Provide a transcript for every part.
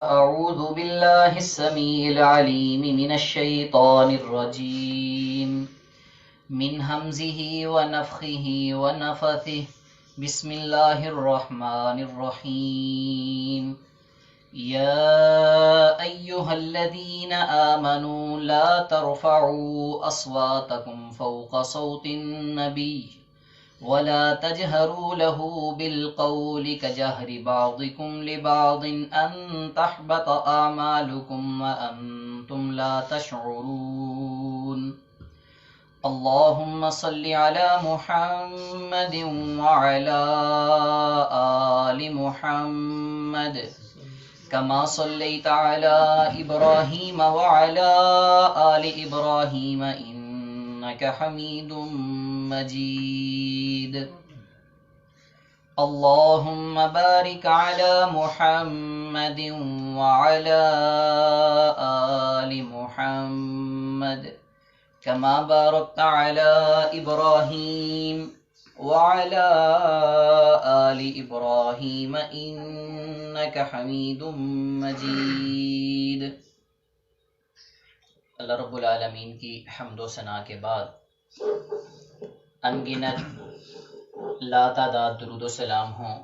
أعوذ بالله السميع العليم من الشيطان الرجيم من همزه ونفخه ونفثه بسم الله الرحمن الرحيم يا أيها الذين آمنوا لا ترفعوا أصواتكم فوق صوت النبي ولا تجهروا له بالقول كجهر بعضكم لبعض أن تحبط أعمالكم وأنتم لا تشعرون اللهم صل على محمد وعلى آل محمد كما صليت على إبراهيم وعلى آل إبراهيم إنك حميد مجيد اللهم بارك على محمد وعلى آل محمد كما باركت على إبراهيم وعلى آل إبراهيم إنك حميد مجيد۔ اللہ رب العالمین کی حمد و ثنا کے بعد انگنت لا تعداد درود و سلام ہوں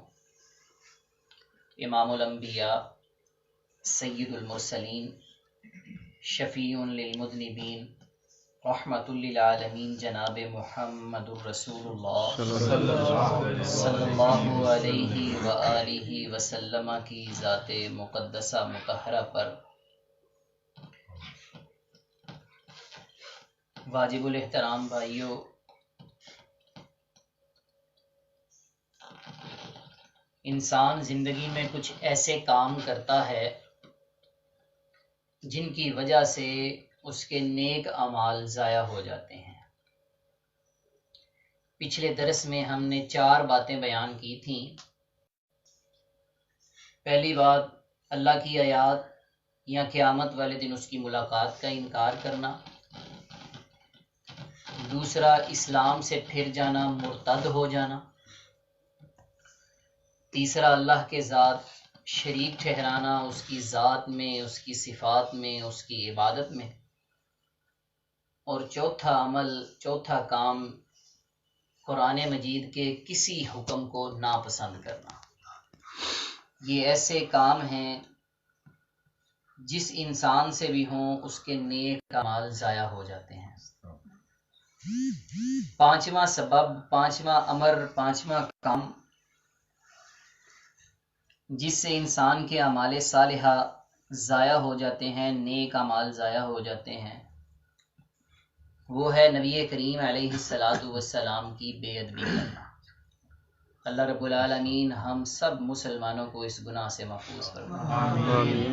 امام الانبیاء سید المرسلین شفیع للمذنبین رحمت للعالمین جناب محمد الرسول اللہ صلی اللہ علیہ وآلہ وسلم کی ذات مقدسہ مطہرہ پر واجب الاحترام بھائیوں، انسان زندگی میں کچھ ایسے کام کرتا ہے جن کی وجہ سے اس کے نیک اعمال ضائع ہو جاتے ہیں۔ پچھلے درس میں ہم نے 4 باتیں بیان کی تھیں۔ پہلی بات اللہ کی آیات یا قیامت والے دن اس کی ملاقات کا انکار کرنا، دوسرا اسلام سے پھر جانا، مرتد ہو جانا، تیسرا اللہ کے ذات شریک ٹھہرانا اس کی ذات میں، اس کی صفات میں، اس کی عبادت میں، اور چوتھا کام قرآن مجید کے کسی حکم کو ناپسند کرنا۔ یہ ایسے کام ہیں جس انسان سے بھی ہوں اس کے نیک اعمال ضائع ہو جاتے ہیں۔ 5واں سبب، 5واں امر، 5واں کام جس سے انسان کے اعمال صالحہ ضائع ہو جاتے ہیں، نیک اعمال ضائع ہو جاتے ہیں، وہ ہے نبی کریم علیہ السلام کی بے ادبی کرنا۔ اللہ رب العالمین ہم سب مسلمانوں کو اس گناہ سے محفوظ فرمائے۔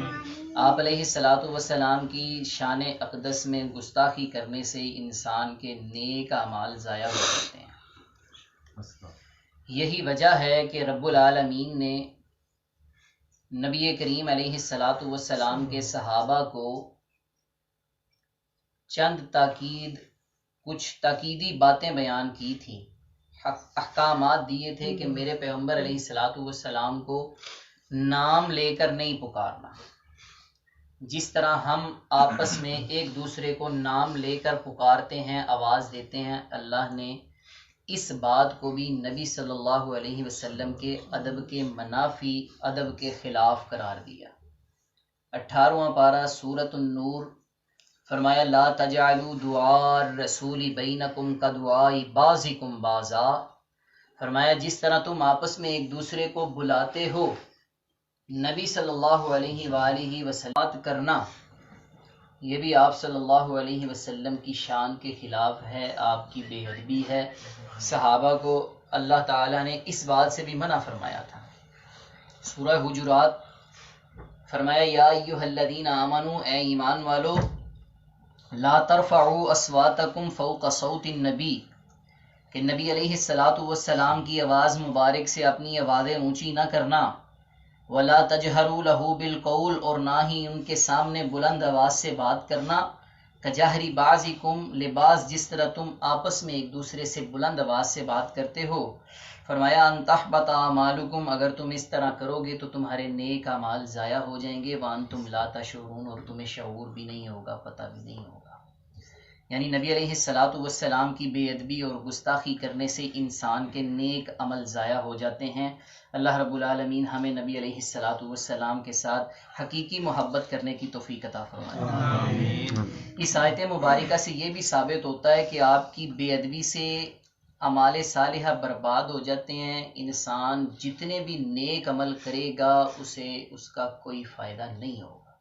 آپ علیہ السلام کی شان اقدس میں گستاخی کرنے سے انسان کے نیک اعمال ضائع ہو جاتے ہیں۔ یہی وجہ ہے کہ رب العالمین نے نبی کریم علیہ السلام کے صحابہ کو کچھ تاکیدی باتیں بیان کی تھیں، احکامات دیے تھے کہ میرے پیغمبر علیہ السلام کو نام لے کر نہیں پکارنا۔ جس طرح ہم آپس میں ایک دوسرے کو نام لے کر پکارتے ہیں، آواز دیتے ہیں، اللہ نے اس بات کو بھی نبی صلی اللہ علیہ وسلم کے ادب کے منافی، ادب کے خلاف قرار دیا۔ 18واں پارہ سورۃ النور، فرمایا لا تجعلوا دعاء الرسول بینکم کدعاء بعضکم بعضا، فرمایا جس طرح تم آپس میں ایک دوسرے کو بلاتے ہو، نبی صلی اللہ علیہ وآلہ وسلم کرنا یہ بھی آپ صلی اللہ علیہ وسلم کی شان کے خلاف ہے، آپ کی بے ادبی ہے۔ صحابہ کو اللہ تعالیٰ نے اس بات سے بھی منع فرمایا تھا۔ سورہ حجرات فرمایا یا ایھا الذین آمنوا، اے ایمان والو، لا ترفعوا اصواتکم فوق صوت النبی، کہ نبی علیہ السلام کی آواز مبارک سے اپنی آوازیں اونچی نہ کرنا، ولا تجہروا لہ بالقول، اور نہ ہی ان کے سامنے بلند آواز سے بات کرنا، کجہر بعضکم لبعض، جس طرح تم آپس میں ایک دوسرے سے بلند آواز سے بات کرتے ہو۔ فرمایا ان تحبط اعمالکم، اگر تم اس طرح کرو گے تو تمہارے نیک اعمال ضائع ہو جائیں گے، وانتم لا تشعرون، اور تمہیں شعور بھی نہیں ہوگا، پتہ بھی نہیں ہوگا۔ یعنی نبی علیہ الصلوۃ والسلام کی بے ادبی اور گستاخی کرنے سے انسان کے نیک عمل ضائع ہو جاتے ہیں۔ اللہ رب العالمین ہمیں نبی علیہ الصلوۃ والسلام کے ساتھ حقیقی محبت کرنے کی توفیق عطا فرمائے۔ اس آیت مبارکہ سے یہ بھی ثابت ہوتا ہے کہ آپ کی بے ادبی سے اعمال صالحہ برباد ہو جاتے ہیں، انسان جتنے بھی نیک عمل کرے گا اسے اس کا کوئی فائدہ نہیں ہوگا۔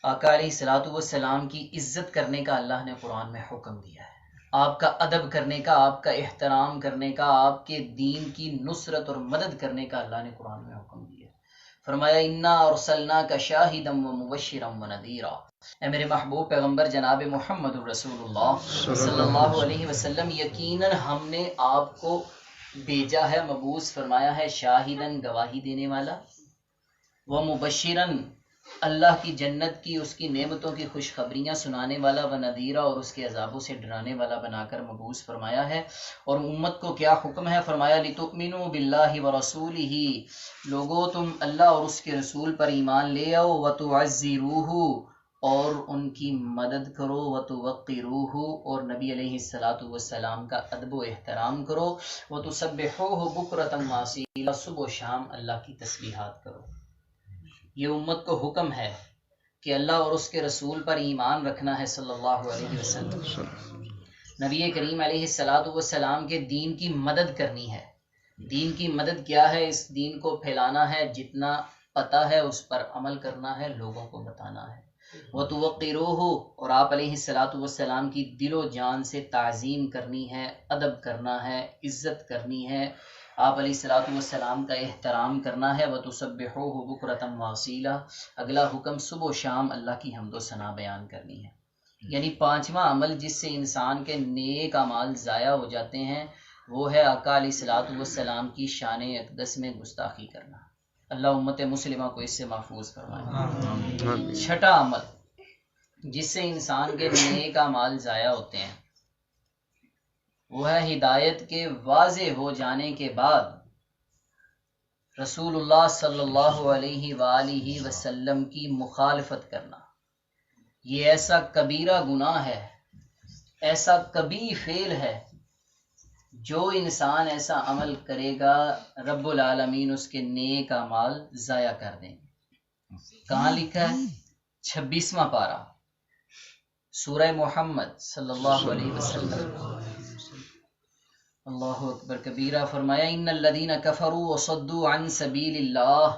آقا علیہ الصلوۃ والسلام کی عزت کرنے کا اللہ نے قرآن میں حکم دیا ہے، آپ کا ادب کرنے کا، آپ کا احترام کرنے کا، آپ کے دین کی نصرت اور مدد کرنے کا اللہ نے قرآن میں حکم دیا ہے۔ فرمایا انا ارسلناک شاہدا ومبشرا ونذیرا، اے میرے محبوب پیغمبر جناب محمد رسول اللہ صلی اللہ علیہ وسلم، یقیناً ہم نے آپ کو بھیجا ہے، مبعوث فرمایا ہے، شاہدن گواہی دینے والا، ومبشرا اللہ کی جنت کی، اس کی نعمتوں کی خوشخبریاں سنانے والا، ونذیرا اور اس کے عذابوں سے ڈرانے والا بنا کر مبعوث فرمایا ہے۔ اور امت کو کیا حکم ہے؟ فرمایا لتؤمنوا باللہ ورسولہ، لوگو تم اللہ اور اس کے رسول پر ایمان لے آؤ، وتعزروہ اور ان کی مدد کرو، وتوقروہ اور نبی علیہ الصلوۃ والسلام کا ادب و احترام کرو، وتسبحوہ بکرۃ واصیلا، صبح و شام اللہ کی تسبیحات کرو۔ یہ امت کو حکم ہے کہ اللہ اور اس کے رسول پر ایمان رکھنا ہے صلی اللہ علیہ وسلم، نبی کریم علیہ الصلوۃ والسلام کے دین کی مدد کرنی ہے۔ دین کی مدد کیا ہے؟ اس دین کو پھیلانا ہے، جتنا پتہ ہے اس پر عمل کرنا ہے، لوگوں کو بتانا ہے۔ وَتُوَقِّرُوهُ اور آپ علیہ الصلوۃ والسلام کی دل و جان سے تعظیم کرنی ہے، ادب کرنا ہے، عزت کرنی ہے، آپ علیہ الصلوۃ والسلام کا احترام کرنا ہے۔ وَتُسَبِّحُوهُ بُكْرَةً وَأَصِيلًا، اگلا حکم صبح و شام اللہ کی حمد و ثنا بیان کرنی ہے۔ یعنی پانچواں عمل جس سے انسان کے نیک اعمال ضائع ہو جاتے ہیں وہ ہے آقا علیہ الصلوۃ والسلام کی شان اقدس میں گستاخی کرنا۔ اللہ امت مسلمہ کو اس سے محفوظ فرمائے۔ چھٹا عمل جس سے انسان کے نیک اعمال ضائع ہوتے ہیں وہ ہے ہدایت کے واضح ہو جانے کے بعد رسول اللہ صلی اللہ علیہ وآلہ وسلم کی مخالفت کرنا۔ یہ ایسا کبیرہ گناہ ہے، ایسا کبیر فعل ہے، جو انسان ایسا عمل کرے گا رب العالمین اس کے نیک اعمال ضائع کر دیں گے۔ کہاں لکھا ہے؟ 26واں پارہ سورہ محمد صلی اللہ علیہ وسلم۔ اللہ اکبر کبیرہ، فرمایا ان الذین کفروا وصدوا عن سبیل اللہ،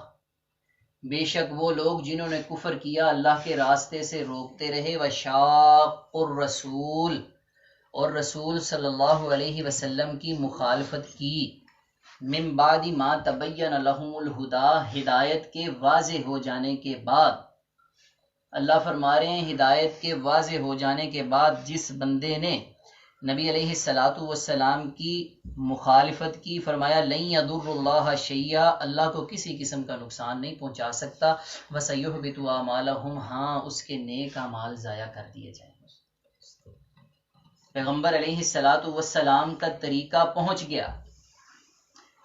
بے شک وہ لوگ جنہوں نے کفر کیا، اللہ کے راستے سے روکتے رہے، وشاقوا الرسول اور رسول صلی اللہ علیہ وسلم کی مخالفت کی، من بعد ما تبین لہم الہدی، ہدایت کے واضح ہو جانے کے بعد۔ اللہ فرما رہے ہیں ہدایت کے واضح ہو جانے کے بعد جس بندے نے نبی علیہ الصلوۃ والسلام کی مخالفت کی، فرمایا لن یضر اللہ شیئا، اللہ کو کسی قسم کا نقصان نہیں پہنچا سکتا، وسیحبط اعمالہم، ہاں اس کے نیک اعمال ضائع کر دیے جائیں گے۔ پیغمبر علیہ الصلوۃ والسلام کا طریقہ پہنچ گیا،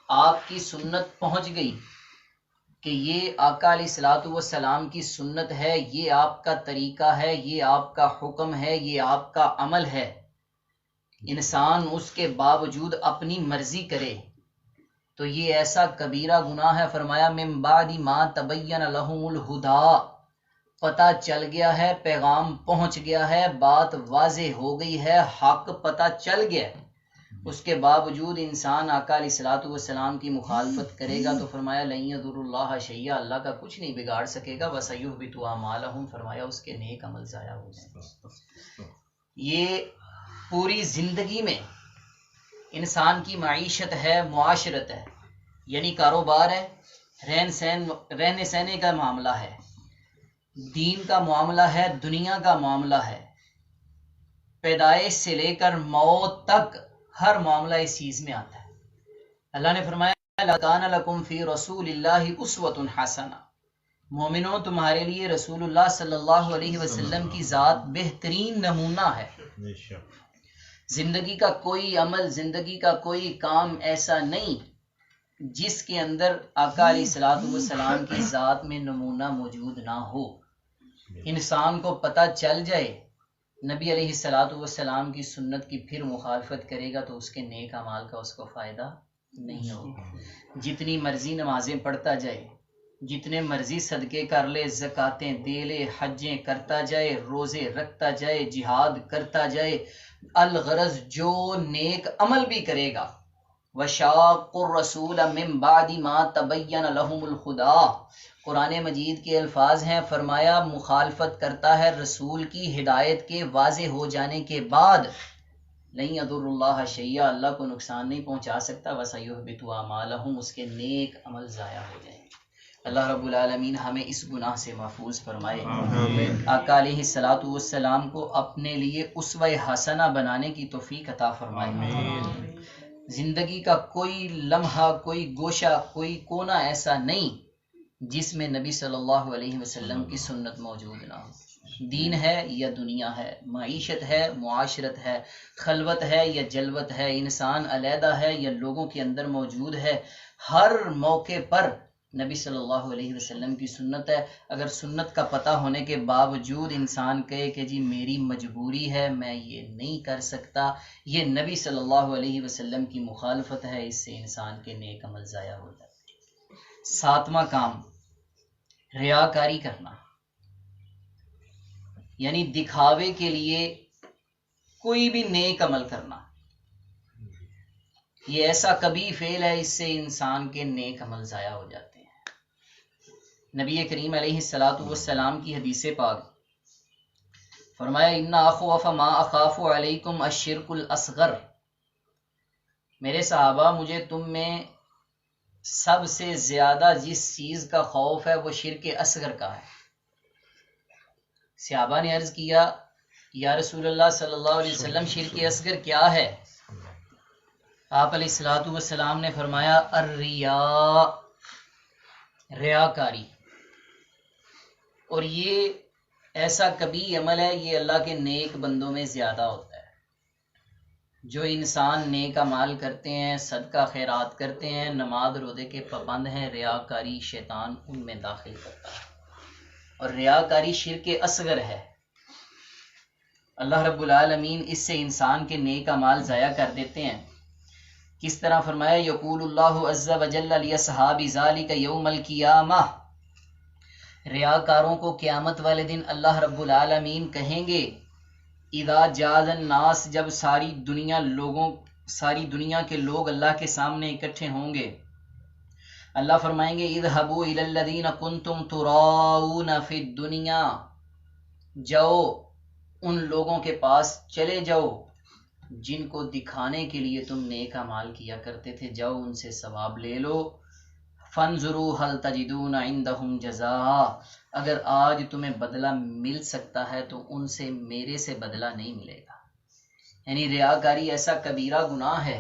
آپ کی سنت پہنچ گئی کہ یہ آقا علیہ الصلوۃ والسلام کی سنت ہے، یہ آپ کا طریقہ ہے، یہ آپ کا حکم ہے، یہ آپ کا عمل ہے۔ انسان اس کے باوجود اپنی مرضی کرے تو یہ ایسا کبیرہ گناہ ہے۔ فرمایا من بعد ما تبین لہم الہدی، پتہ چل گیا ہے، پیغام پہنچ گیا ہے، بات واضح ہو گئی ہے، حق پتہ چل گیا ہے، اس کے باوجود انسان آقا علیہ الصلوۃ والسلام کی مخالفت کرے گا تو فرمایا لن یضر اللہ شیئا، اللہ کا کچھ نہیں بگاڑ سکے گا، وسیحبط اعمالہم، فرمایا اس کے نیک عمل ضائع ہو جائیں گے۔ یہ پوری زندگی میں انسان کی معیشت ہے، معاشرت ہے، یعنی کاروبار ہے، رہنے سہنے کا معاملہ ہے، دین کا معاملہ ہے، دنیا کا معاملہ ہے، پیدائش سے لے کر موت تک ہر معاملہ اس چیز میں آتا ہے۔ اللہ نے فرمایا لَكَانَ لَكُمْ فِي رَسُولِ اللَّهِ أُسْوَةٌ حَسَنَةٌ، مومنوں تمہارے لیے رسول اللہ صلی اللہ علیہ وسلم کی ذات بہترین نمونہ ہے۔ زندگی کا کوئی عمل، زندگی کا کوئی کام ایسا نہیں جس کے اندر آقا علیہ الصلوۃ والسلام کی ذات میں نمونہ موجود نہ ہو۔ انسان کو پتہ چل جائے نبی علیہ الصلوۃ والسلام کی سنت کی، پھر مخالفت کرے گا تو اس کے نیک اعمال کا اس کو فائدہ نہیں ہوگا۔ جتنی مرضی نمازیں پڑھتا جائے، جتنے مرضی صدقے کر لے، زکاتیں دے لے، حجیں کرتا جائے، روزے رکھتا جائے، جہاد کرتا جائے، الغرض جو نیک عمل بھی کرے گا، وَشَاقُّ الرَّسُولَ مِن بَعْدِ مَا تَبَيَّنَ لَهُمُ الْهُدَىٰ، قرآن مجید کے الفاظ ہیں، فرمایا مخالفت کرتا ہے رسول کی ہدایت کے واضح ہو جانے کے بعد، لَن يَضُرُّ اللَّهَ شَيْئًا، اللہ کو نقصان نہیں پہنچا سکتا، وَسَيُحْبِطُ أَعْمَالَهُمْ، اس کے نیک عمل ضائع ہو جائیں گے۔ اللہ رب العالمین ہمیں اس گناہ سے محفوظ فرمائے۔ آقا علیہ الصلوۃ والسلام کو اپنے لیے اسوہ حسنہ بنانے کی توفیق عطا فرمائے۔ زندگی کا کوئی لمحہ، کوئی گوشہ، کوئی کونا ایسا نہیں جس میں نبی صلی اللہ علیہ وسلم کی سنت موجود نہ ہو۔ دین ہے یا دنیا ہے، معیشت ہے، معاشرت ہے، خلوت ہے یا جلوت ہے، انسان علیحدہ ہے یا لوگوں کے اندر موجود ہے، ہر موقع پر نبی صلی اللہ علیہ وسلم کی سنت ہے۔ اگر سنت کا پتہ ہونے کے باوجود انسان کہے کہ جی میری مجبوری ہے، میں یہ نہیں کر سکتا، یہ نبی صلی اللہ علیہ وسلم کی مخالفت ہے، اس سے انسان کے نیک عمل ضائع ہو جاتے ہیں۔ ساتواں کام، ریاکاری کرنا، یعنی دکھاوے کے لیے کوئی بھی نیک عمل کرنا، یہ ایسا کبھی فعل ہے، اس سے انسان کے نیک عمل ضائع ہو جاتے ہیں۔ نبی کریم علیہ الصلوۃ والسلام کی حدیث پاک فرمایا ان اخوف ما اخاف علیکم الشرک الاصغر، میرے صحابہ مجھے تم میں سب سے زیادہ جس چیز کا خوف ہے وہ شرک اصغر کا ہے۔ صحابہ نے عرض کیا یا رسول اللہ صلی اللہ علیہ وسلم شرک اصغر کیا ہے؟ آپ علیہ الصلوۃ والسلام نے فرمایا الریا، ریاکاری، اور یہ ایسا کبھی عمل ہے، یہ اللہ کے نیک بندوں میں زیادہ ہوتا ہے۔ جو انسان نیک اعمال کرتے ہیں، صدقہ خیرات کرتے ہیں، نماز روزے کے پابند ہیں، ریاکاری شیطان ان میں داخل کرتا ہے، اور ریاکاری شرک اصغر ہے۔ اللہ رب العالمین اس سے انسان کے نیک اعمال ضائع کر دیتے ہیں۔ کس طرح فرمایا یقول اللہ عز وجل لاصحاب ذلک یوم القیامہ، ریاکاروں کو قیامت والے دن اللہ رب العالمین کہیں گے اذا جاز الناس، جب ساری دنیا کے لوگ اللہ کے سامنے اکٹھے ہوں گے، اللہ فرمائیں گے اذهبوا الى الذين كنتم تراؤون في الدنيا، جاؤ ان لوگوں کے پاس چلے جاؤ جن کو دکھانے کے لیے تم نیک اعمال کیا کرتے تھے، جاؤ ان سے ثواب لے لو۔ فانظروا هل تجدون عندهم جزاء، اگر آج تمہیں بدلہ مل سکتا ہے تو ان سے میرے سے بدلہ نہیں ملے گا۔ یعنی ریاکاری ایسا کبیرہ گناہ ہے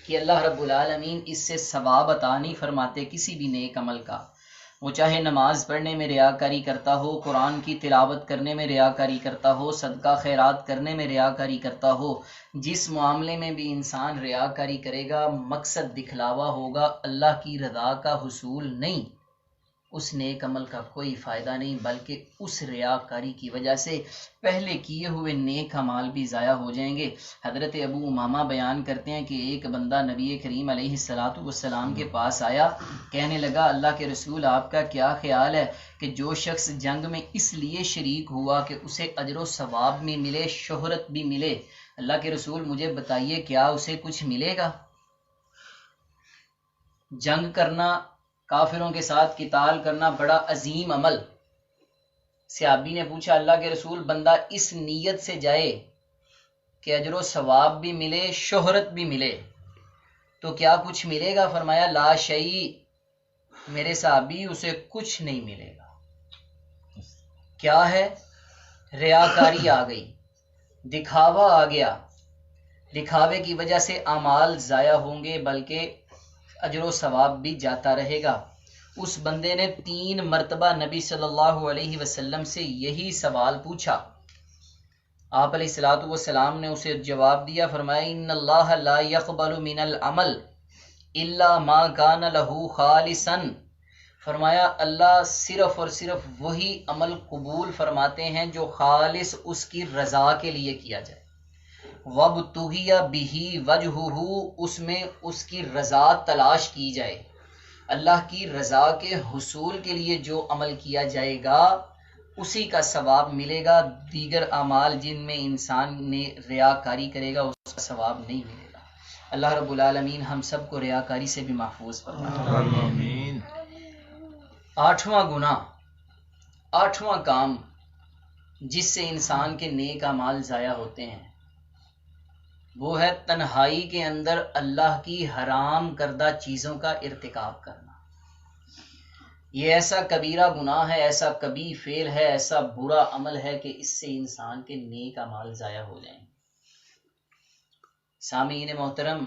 کہ اللہ رب العالمین اس سے ثواب عطا نہیں فرماتے کسی بھی نیک عمل کا، وہ چاہے نماز پڑھنے میں ریاکاری کرتا ہو، قرآن کی تلاوت کرنے میں ریاکاری کرتا ہو، صدقہ خیرات کرنے میں ریاکاری کرتا ہو، جس معاملے میں بھی انسان ریاکاری کرے گا مقصد دکھلاوا ہوگا، اللہ کی رضا کا حصول نہیں، اس نیک عمل کا کوئی فائدہ نہیں، بلکہ اس ریاکاری کی وجہ سے پہلے کیے ہوئے نیک اعمال بھی ضائع ہو جائیں گے۔ حضرت ابو امامہ بیان کرتے ہیں کہ ایک بندہ نبی کریم علیہ الصلوۃ والسلام کے پاس آیا، کہنے لگا اللہ کے رسول آپ کا کیا خیال ہے کہ جو شخص جنگ میں اس لیے شریک ہوا کہ اسے اجر و ثواب بھی ملے، شہرت بھی ملے، اللہ کے رسول مجھے بتائیے کیا اسے کچھ ملے گا؟ جنگ کرنا، کافروں کے ساتھ قتال کرنا بڑا عظیم عمل۔ صحابی نے پوچھا اللہ کے رسول بندہ اس نیت سے جائے کہ اجر و ثواب بھی ملے، شہرت بھی ملے، تو کیا کچھ ملے گا؟ فرمایا لا شیء، میرے صحابی اسے کچھ نہیں ملے گا۔ کیا ہے؟ ریاکاری آ گئی، دکھاوا آ گیا، دکھاوے کی وجہ سے اعمال ضائع ہوں گے بلکہ اجر و ثواب بھی جاتا رہے گا۔ اس بندے نے 3 مرتبہ نبی صلی اللہ علیہ وسلم سے یہی سوال پوچھا، آپ علیہ الصلوۃ والسلام نے اسے جواب دیا، فرمایا ان اللہ لا يقبل من العمل الا ما كان له خالصا، فرمایا اللہ صرف اور صرف وہی عمل قبول فرماتے ہیں جو خالص اس کی رضا کے لیے کیا جائے، وابتغی بہ وجہہ، اس میں اس کی رضا تلاش کی جائے، اللہ کی رضا کے حصول کے لیے جو عمل کیا جائے گا اسی کا ثواب ملے گا، دیگر اعمال جن میں انسان نے ریاکاری کرے گا اس کا ثواب نہیں ملے گا۔ اللہ رب العالمین ہم سب کو ریاکاری سے بھی محفوظ فرمائے۔ آمین۔ آٹھواں گناہ، آٹھواں کام جس سے انسان کے نیک اعمال ضائع ہوتے ہیں وہ ہے تنہائی کے اندر اللہ کی حرام کردہ چیزوں کا ارتکاب کرنا۔ یہ ایسا کبیرہ گناہ ہے، ایسا کبیح فعل ہے، ایسا برا عمل ہے کہ اس سے انسان کے نیک اعمال ضائع ہو جائیں۔ سامعین محترم،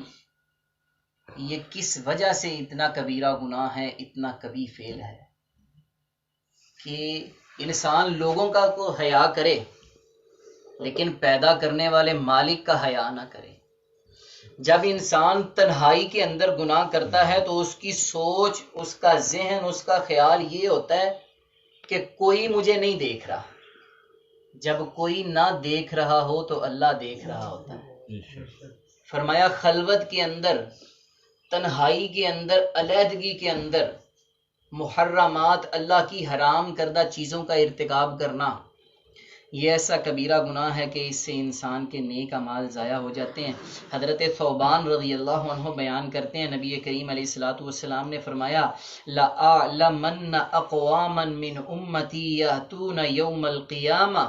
یہ کس وجہ سے اتنا کبیرہ گناہ ہے، اتنا کبیح فعل ہے کہ انسان لوگوں کا کو حیا کرے لیکن پیدا کرنے والے مالک کا حیا نہ کرے۔ جب انسان تنہائی کے اندر گناہ کرتا ہے تو اس کی سوچ، اس کا ذہن، اس کا خیال یہ ہوتا ہے کہ کوئی مجھے نہیں دیکھ رہا۔ جب کوئی نہ دیکھ رہا ہو تو اللہ دیکھ رہا ہوتا ہے۔ فرمایا خلوت کے اندر، تنہائی کے اندر، علیحدگی کے اندر محرمات، اللہ کی حرام کردہ چیزوں کا ارتکاب کرنا یہ ایسا کبیرہ گناہ ہے کہ اس سے انسان کے نیک اعمال ضائع ہو جاتے ہیں۔ حضرت ثوبان رضی اللہ عنہ بیان کرتے ہیں، نبی کریم علیہ الصلوۃ والسلام نے فرمایا لَأَعْلَمَنَّ أَقْوَامًا مِّنْ أُمَّتِي يَأْتُونَ يَوْمَ الْقِيَامَةِ،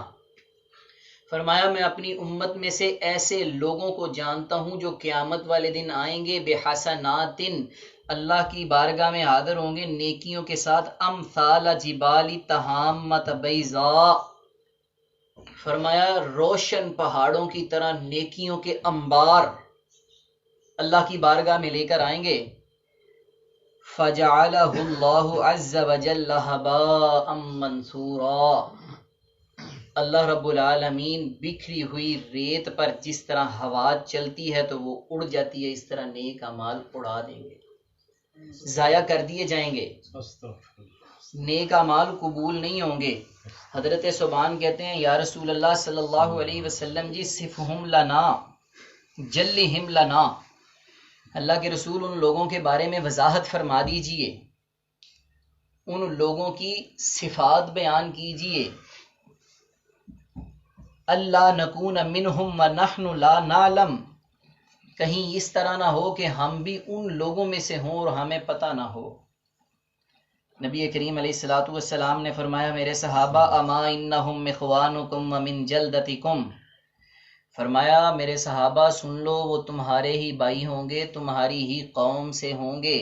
فرمایا میں اپنی امت میں سے ایسے لوگوں کو جانتا ہوں جو قیامت والے دن آئیں گے بحسنات، اللہ کی بارگاہ میں حاضر ہوں گے نیکیوں کے ساتھ، امثال جبال تہامۃ بیضاء، فرمایا روشن پہاڑوں کی طرح نیکیوں کے انبار اللہ کی بارگاہ میں لے کر آئیں گے۔ فَجَعَلَهُ اللَّهُ عَزَّ وَجَلَّ هَبَاءً مَنْثُورًا، اللہ رب العالمین بکھری ہوئی ریت پر جس طرح ہوا چلتی ہے تو وہ اڑ جاتی ہے، اس طرح نیک اعمال اڑا دیں گے، ضائع کر دیے جائیں گے، نیک اعمال قبول نہیں ہوں گے۔ حضرت ثوبان کہتے ہیں یا رسول اللہ صلی اللہ علیہ وسلم جی صفہم لنا جلہم لنا، اللہ کے رسول ان لوگوں کے بارے میں وضاحت فرما دیجئے، ان لوگوں کی صفات بیان کیجئے۔ اللہ نکون منہم ونحن لا نعلم، کہیں اس طرح نہ ہو کہ ہم بھی ان لوگوں میں سے ہوں اور ہمیں پتہ نہ ہو۔ نبی کریم علیہ الصلوۃ والسلام نے فرمایا میرے صحابہ اما انہم اخوانکم ومن جلدتکم، فرمایا میرے صحابہ سن لو وہ تمہارے ہی بھائی ہوں گے، تمہاری ہی قوم سے ہوں گے۔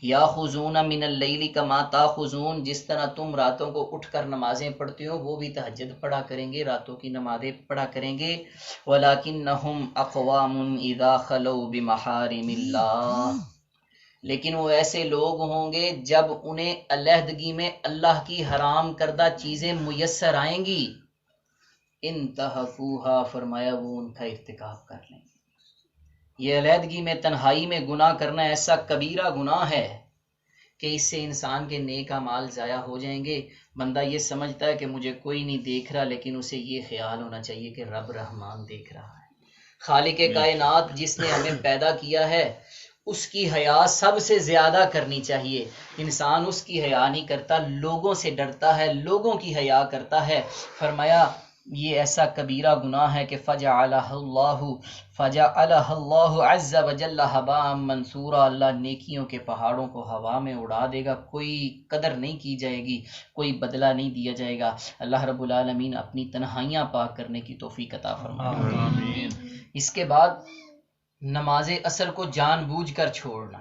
یاخذون من اللیل کما تاخذون، جس طرح تم راتوں کو اٹھ کر نمازیں پڑھتے ہو وہ بھی تہجد پڑھا کریں گے، راتوں کی نمازیں پڑھا کریں گے۔ ولکنہم اقوام اذا خلوا بمحارم اللہ، لیکن وہ ایسے لوگ ہوں گے جب انہیں علیحدگی میں اللہ کی حرام کردہ چیزیں میسر آئیں گی، انتہفوہا، فرمایا وہ ان کا ارتکاب کر لیں گے۔ یہ علیحدگی میں، تنہائی میں گناہ کرنا ایسا کبیرہ گناہ ہے کہ اس سے انسان کے نیک اعمال ضائع ہو جائیں گے۔ بندہ یہ سمجھتا ہے کہ مجھے کوئی نہیں دیکھ رہا، لیکن اسے یہ خیال ہونا چاہیے کہ رب رحمان دیکھ رہا ہے۔ خالق کائنات جس نے ہمیں پیدا کیا ہے اس کی حیا سب سے زیادہ کرنی چاہیے۔ انسان اس کی حیا نہیں کرتا، لوگوں سے ڈرتا ہے، لوگوں کی حیا کرتا ہے۔ فرمایا یہ ایسا کبیرہ گناہ ہے کہ فجعلہ اللہ عز وجل ہباء منثورا، اللہ نیکیوں کے پہاڑوں کو ہوا میں اڑا دے گا، کوئی قدر نہیں کی جائے گی، کوئی بدلہ نہیں دیا جائے گا۔ اللہ رب العالمین اپنی تنہائیاں پاک کرنے کی توفیق عطا فرمائے۔ آمین۔ اس کے بعد نماز اثر کو جان بوجھ کر چھوڑنا،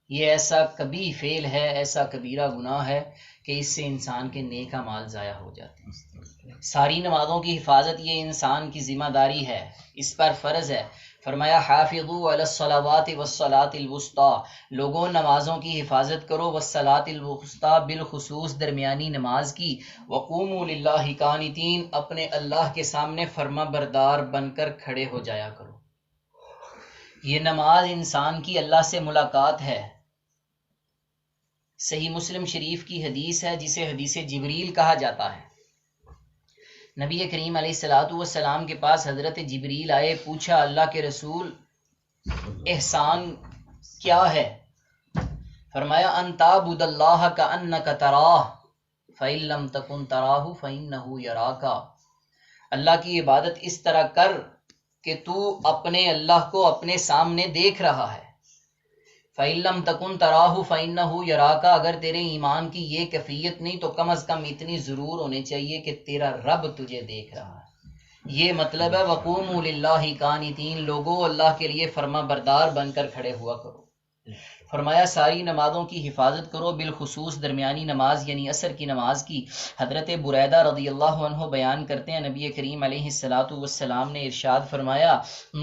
یہ ایسا کبیح فعل ہے، ایسا کبیرہ گناہ ہے کہ اس سے انسان کے نیک اعمال ضائع ہو جاتے ہیں۔ ساری نمازوں کی حفاظت یہ انسان کی ذمہ داری ہے، اس پر فرض ہے، فرمایا حافظوا علی الصلوات والصلاۃ الوسطی، لوگوں نمازوں کی حفاظت کرو، والصلاۃ الوسطی بالخصوص درمیانی نماز کی، وقوموا للہ قانتین، اپنے اللہ کے سامنے فرما بردار بن کر کھڑے ہو جایا کرو۔ یہ نماز انسان کی اللہ سے ملاقات ہے۔ صحیح مسلم شریف کی حدیث ہے جسے حدیث جبریل کہا جاتا ہے۔ نبی کریم علیہ الصلوۃ والسلام کے پاس حضرت جبریل آئے، پوچھا اللہ کے رسول احسان کیا ہے؟ فرمایا ان تعبد اللہ کأنک تراہ فإن لم تکن تراہ فإنہ یراک، اللہ کی عبادت اس طرح کر کہ تو اپنے اللہ کو اپنے سامنے دیکھ رہا ہے۔ فَإِن لَمْ تَكُنْ تَرَاهُ فَإِنَّهُ يَرَاكَ، اگر تیرے ایمان کی یہ کیفیت نہیں تو کم از کم اتنی ضرور ہونی چاہیے کہ تیرا رب تجھے دیکھ رہا ہے۔ یہ مطلب ہے وَقُومُوا لِلَّهِ قَانِتِينَ، لوگوں اللہ کے لیے فرما بردار بن کر کھڑے ہوا کرو۔ فرمایا ساری نمازوں کی حفاظت کرو، بالخصوص درمیانی نماز یعنی عصر کی نماز کی۔ حضرت بریدہ رضی اللہ عنہ بیان کرتے ہیں نبی کریم علیہ الصلوۃ والسلام نے ارشاد فرمایا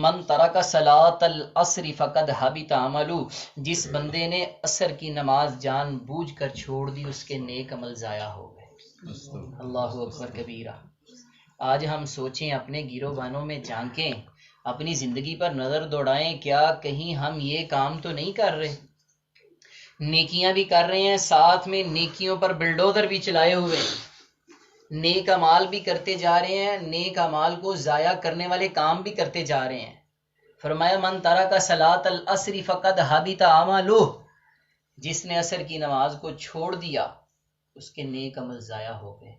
من ترک صلاۃ العصر فقد حبط عملہ، جس بندے نے عصر کی نماز جان بوجھ کر چھوڑ دی اس کے نیک عمل ضائع ہو گئے۔ اللہ اکبر کبیرہ۔ آج ہم سوچیں، اپنے گیرو بانوں میں جھانکیں، اپنی زندگی پر نظر دوڑائیں، کیا کہیں ہم یہ کام تو نہیں کر رہے؟ نیکیاں بھی کر رہے ہیں، ساتھ میں نیکیوں پر بلڈوزر بھی چلائے ہوئے ہیں، نیک اعمال بھی کرتے جا رہے ہیں، نیک اعمال کو ضائع کرنے والے کام بھی کرتے جا رہے ہیں۔ فرمایا من ترک صلاۃ العصر فقد حبط عملہ، جس نے عصر کی نماز کو چھوڑ دیا اس کے نیک عمل ضائع ہو گئے۔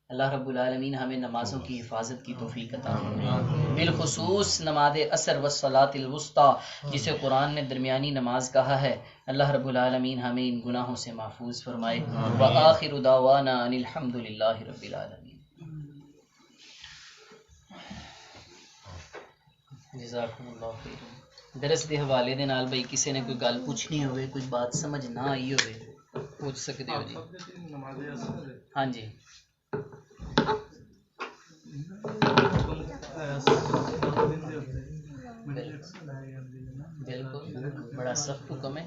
اللہ رب العالمین ہمیں نمازوں کی حفاظت کی توفیق عطا فرمائے، بالخصوص نماز عصر والصلاۃ الوسطی جسے قرآن نے درمیانی نماز کہا ہے۔ اللہ رب العالمین ہمیں ان گناہوں سے محفوظ فرمائے۔ وآخر دعوانا ان الحمد للہ رب العالمین۔ جزاکم اللہ خیر۔ درس دے حوالے دے نال بھائی کسی نے کوئی گل پوچھنی ہوئے، کوئی بات سمجھ نہ آئی ہوئے، پوچھ سکتے ہو جی۔ ہاں جی بالکل، بڑا سخت حکم ہے۔